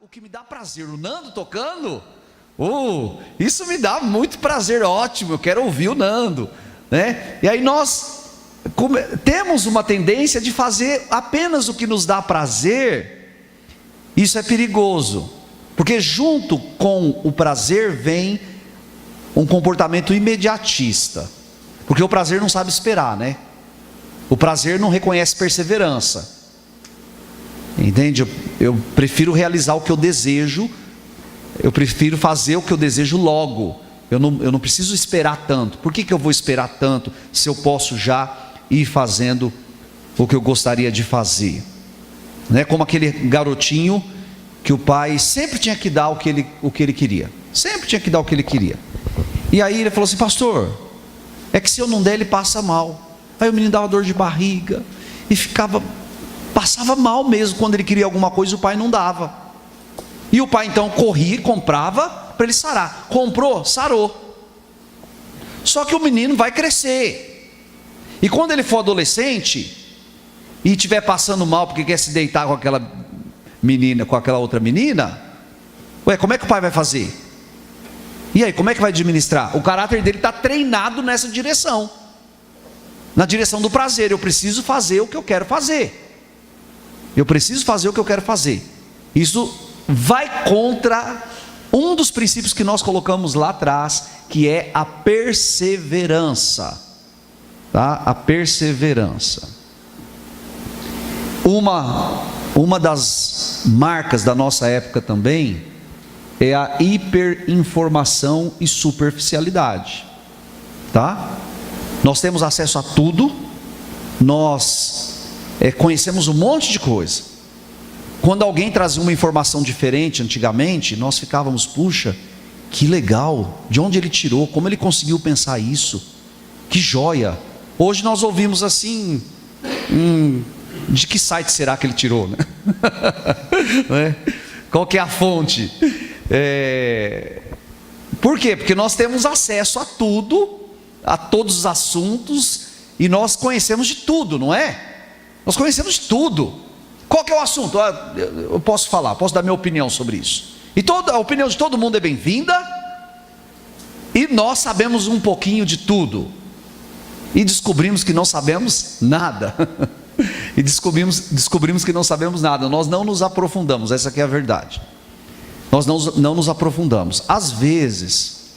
o que me dá prazer, o Nando tocando, isso me dá muito prazer, ótimo, eu quero ouvir o Nando, né? E aí nós temos uma tendência de fazer apenas o que nos dá prazer. Isso é perigoso, porque junto com o prazer vem um comportamento imediatista, porque o prazer não sabe esperar, né? O prazer não reconhece perseverança, entende? Eu prefiro realizar o que eu desejo, eu prefiro fazer o que eu desejo logo, eu não preciso esperar tanto. Por que eu vou esperar tanto, se eu posso já ir fazendo o que eu gostaria de fazer? Né? Como aquele garotinho que o pai sempre tinha que dar o que ele queria, sempre tinha que dar o que ele queria. E aí ele falou assim: pastor, é que se eu não der ele passa mal. Aí o menino dava dor de barriga e passava mal mesmo quando ele queria alguma coisa e o pai não dava. E o pai então corria e comprava para ele sarar. Comprou, sarou. Só que o menino vai crescer, e quando ele for adolescente e estiver passando mal porque quer se deitar com aquela menina, com aquela outra menina, como é que o pai vai fazer? E aí, como é que vai administrar? O caráter dele está treinado nessa direção, na direção do prazer. Eu preciso fazer o que eu quero fazer, eu preciso fazer o que eu quero fazer. Isso vai contra um dos princípios que nós colocamos lá atrás, que é a perseverança, tá? A perseverança. Uma das marcas da nossa época também é a hiperinformação e superficialidade, tá? Nós temos acesso a tudo, nós conhecemos um monte de coisa. Quando alguém trazia uma informação diferente antigamente, nós ficávamos: puxa, que legal, de onde ele tirou, como ele conseguiu pensar isso, que joia. Hoje nós ouvimos assim: de que site será que ele tirou, né? Qual que é a fonte? Por quê? Porque nós temos acesso a tudo, a todos os assuntos, e nós conhecemos de tudo, não é? Nós conhecemos de tudo. Qual que é o assunto? Eu posso falar, posso dar minha opinião sobre isso, e a opinião de todo mundo é bem-vinda, e nós sabemos um pouquinho de tudo, e descobrimos que não sabemos nada. E descobrimos que não sabemos nada. Nós não nos aprofundamos, essa aqui é a verdade. Nós não nos aprofundamos. Às vezes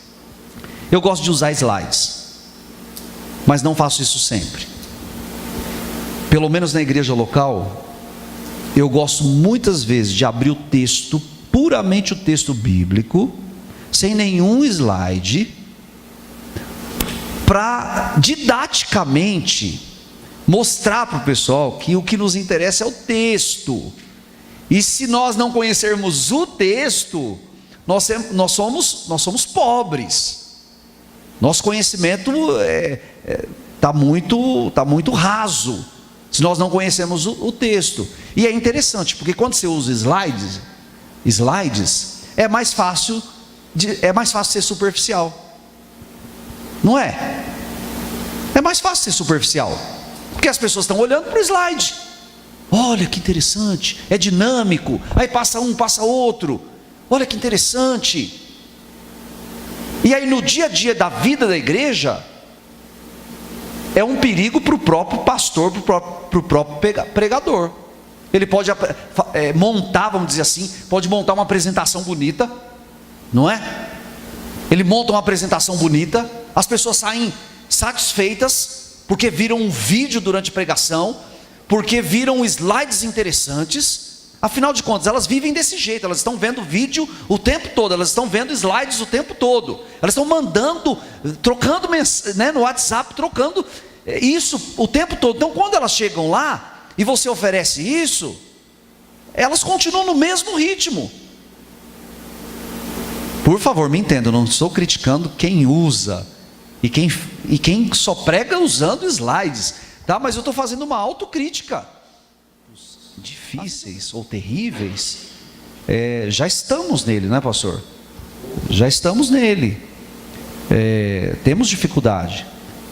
eu gosto de usar slides, mas não faço isso sempre. Pelo menos na igreja local, eu gosto muitas vezes de abrir o texto, puramente o texto bíblico, sem nenhum slide, para didaticamente mostrar para o pessoal que o que nos interessa é o texto. E se nós não conhecermos o texto, nós somos pobres. Nosso conhecimento está muito raso, se nós não conhecemos o texto. E é interessante, porque quando você usa slides, é mais fácil ser superficial, não é? É mais fácil ser superficial, porque as pessoas estão olhando para o slide. Olha que interessante, é dinâmico, aí passa um, passa outro, olha que interessante. E aí no dia a dia da vida da igreja, é um perigo para o próprio pastor, para o próprio pregador. Ele pode montar, vamos dizer assim, pode montar uma apresentação bonita, não é? Ele monta uma apresentação bonita, as pessoas saem satisfeitas, porque viram um vídeo durante a pregação, porque viram slides interessantes. Afinal de contas, elas vivem desse jeito, elas estão vendo vídeo o tempo todo, elas estão vendo slides o tempo todo, elas estão mandando, trocando no WhatsApp, trocando isso o tempo todo. Então quando elas chegam lá, e você oferece isso, elas continuam no mesmo ritmo. Por favor, me entenda, eu não estou criticando quem usa, e quem só prega usando slides, tá? Mas eu estou fazendo uma autocrítica. Difíceis ou terríveis, já estamos nele, não é, pastor? Já estamos nele, temos dificuldade.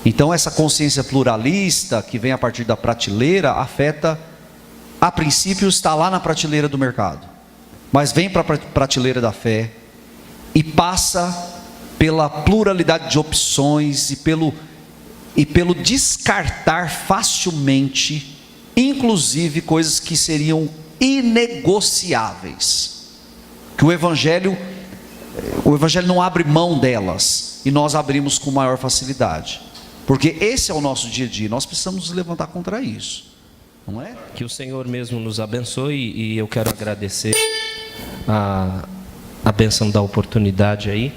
Então essa consciência pluralista que vem a partir da prateleira afeta, a princípio está lá na prateleira do mercado, mas vem para a prateleira da fé e passa pela pluralidade de opções e pelo descartar facilmente, inclusive coisas que seriam inegociáveis, que o Evangelho não abre mão delas, e nós abrimos com maior facilidade, porque esse é o nosso dia a dia. Nós precisamos nos levantar contra isso, não é? Que o Senhor mesmo nos abençoe, e eu quero agradecer a bênção da oportunidade aí,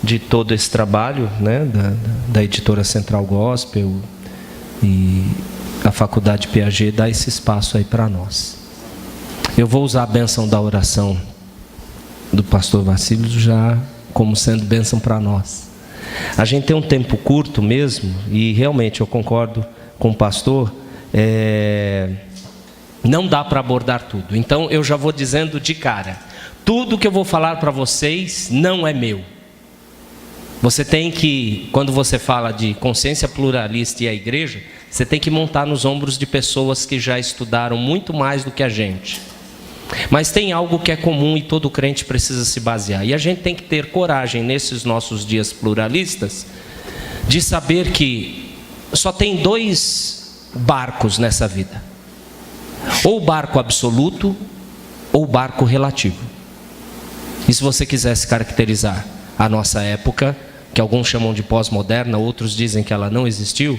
de todo esse trabalho, né, da editora Central Gospel e a Faculdade Piaget, dar esse espaço aí para nós. Eu vou usar a bênção da oração do pastor Vacílio já como sendo bênção para nós. A gente tem um tempo curto mesmo, e realmente eu concordo com o pastor, não dá para abordar tudo. Então eu já vou dizendo de cara, tudo que eu vou falar para vocês não é meu. Você tem que, quando você fala de consciência pluralista e a igreja, você tem que montar nos ombros de pessoas que já estudaram muito mais do que a gente. Mas tem algo que é comum e todo crente precisa se basear. E a gente tem que ter coragem nesses nossos dias pluralistas de saber que só tem 2 barcos nessa vida: ou o barco absoluto ou o barco relativo. E se você quiser se caracterizar a nossa época, que alguns chamam de pós-moderna, outros dizem que ela não existiu,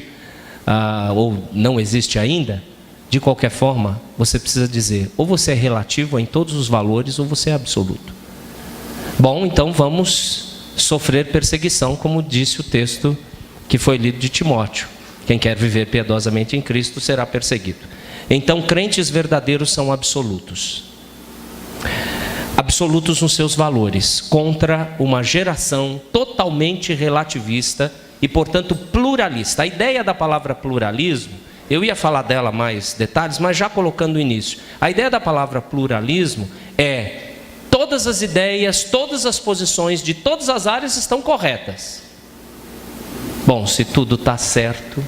ou não existe ainda, de qualquer forma, você precisa dizer, ou você é relativo em todos os valores, ou você é absoluto. Bom, então vamos sofrer perseguição, como disse o texto que foi lido de Timóteo. Quem quer viver piedosamente em Cristo será perseguido. Então, crentes verdadeiros são absolutos. Absolutos nos seus valores, contra uma geração totalmente relativista e, portanto, pluralista. A ideia da palavra pluralismo, eu ia falar dela mais detalhes, mas já colocando o início. A ideia da palavra pluralismo é todas as ideias, todas as posições de todas as áreas estão corretas. Bom, se tudo está certo,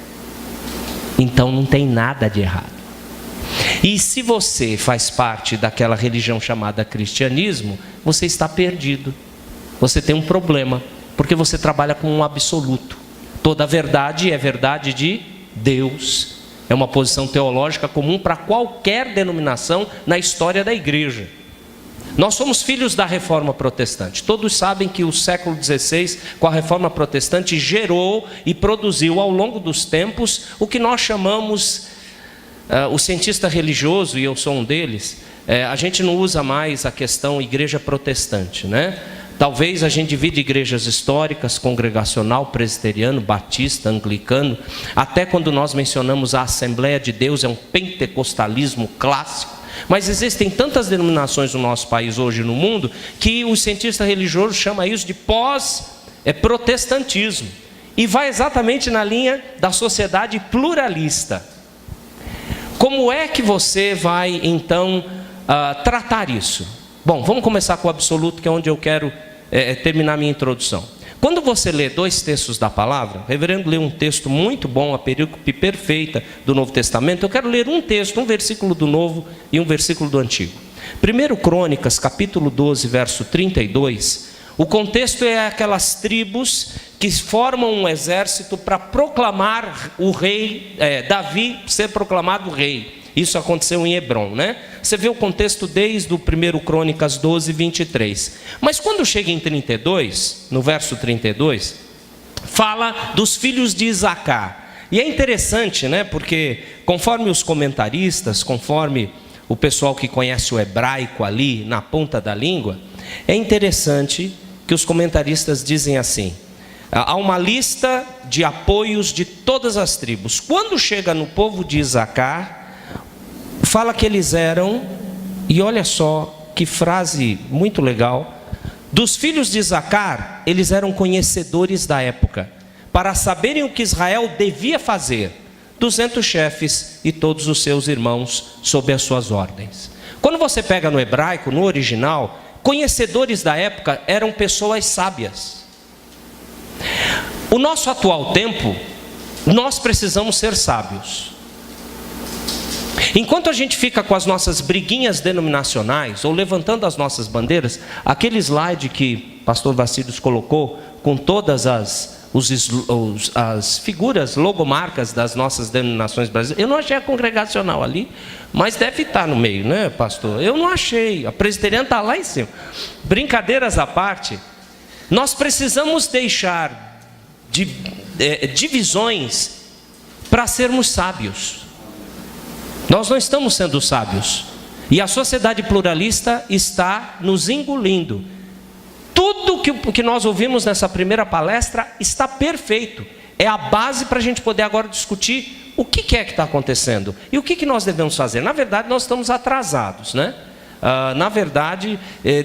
então não tem nada de errado. E se você faz parte daquela religião chamada cristianismo, você está perdido. Você tem um problema, porque você trabalha com um absoluto. Toda verdade é verdade de Deus. É uma posição teológica comum para qualquer denominação na história da igreja. Nós somos filhos da Reforma Protestante. Todos sabem que o século XVI, com a Reforma Protestante, gerou e produziu ao longo dos tempos o que nós chamamos... o cientista religioso, e eu sou um deles, a gente não usa mais a questão igreja protestante, né? Talvez a gente divide igrejas históricas, congregacional, presbiteriano, batista, anglicano, até quando nós mencionamos a Assembleia de Deus, é um pentecostalismo clássico. Mas existem tantas denominações no nosso país hoje no mundo, que o cientista religioso chama isso de pós-protestantismo, e vai exatamente na linha da sociedade pluralista. Como é que você vai, então, tratar isso? Bom, vamos começar com o absoluto, que é onde eu quero terminar minha introdução. Quando você lê 2 textos da palavra, o reverendo leu um texto muito bom, a perícope perfeita do Novo Testamento. Eu quero ler um texto, um versículo do Novo e um versículo do Antigo. 1 Crônicas, capítulo 12, verso 32. O contexto é aquelas tribos que formam um exército para proclamar o rei, Davi ser proclamado rei. Isso aconteceu em Hebrom, né? Você vê o contexto desde o 1 Crônicas 12, 23. Mas quando chega em 32, no verso 32, fala dos filhos de Isacar. E é interessante, né? Porque conforme os comentaristas, conforme o pessoal que conhece o hebraico ali na ponta da língua, é interessante que os comentaristas dizem assim: há uma lista de apoios de todas as tribos. Quando chega no povo de Isacar, fala que eles eram, e olha só que frase muito legal, dos filhos de Isacar, eles eram conhecedores da época, para saberem o que Israel devia fazer, 200 chefes e todos os seus irmãos sob as suas ordens. Quando você pega no hebraico, no original, conhecedores da época eram pessoas sábias. O nosso atual tempo, nós precisamos ser sábios. Enquanto a gente fica com as nossas briguinhas denominacionais, ou levantando as nossas bandeiras, aquele slide que o pastor Vacílios colocou, com todas as figuras, logomarcas das nossas denominações brasileiras, eu não achei a congregacional ali, mas deve estar no meio, né, pastor? Eu não achei, a presbiteriana está lá em cima. Brincadeiras à parte, nós precisamos deixar divisões para sermos sábios. Nós não estamos sendo sábios. E a sociedade pluralista está nos engolindo. Tudo que nós ouvimos nessa primeira palestra está perfeito. É a base para a gente poder agora discutir o que é que está acontecendo. E o que nós devemos fazer. Na verdade, nós estamos atrasados, né? Na verdade,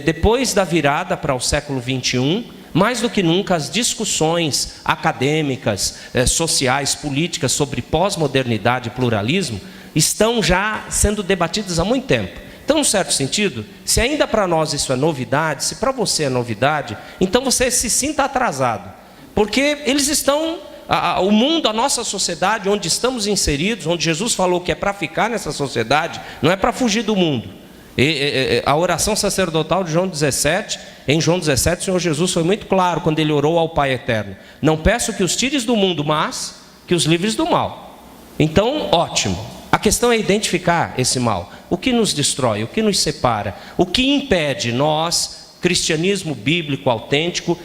depois da virada para o século 21, mais do que nunca, as discussões acadêmicas, sociais, políticas sobre pós-modernidade e pluralismo estão já sendo debatidas há muito tempo. Então, em certo sentido, se ainda para nós isso é novidade, se para você é novidade, então você se sinta atrasado. Porque eles estão, o mundo, a nossa sociedade, onde estamos inseridos, onde Jesus falou que é para ficar nessa sociedade, não é para fugir do mundo. A oração sacerdotal de João 17, em João 17, o Senhor Jesus foi muito claro quando ele orou ao Pai Eterno: não peço que os tires do mundo, mas que os livres do mal. Então, ótimo. A questão é identificar esse mal. O que nos destrói, o que nos separa, o que impede nós, cristianismo bíblico autêntico,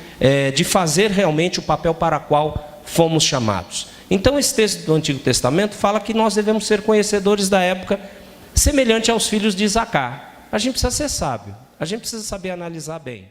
de fazer realmente o papel para o qual fomos chamados. Então, esse texto do Antigo Testamento fala que nós devemos ser conhecedores da época, semelhante aos filhos de Isacar. A gente precisa ser sábio, a gente precisa saber analisar bem.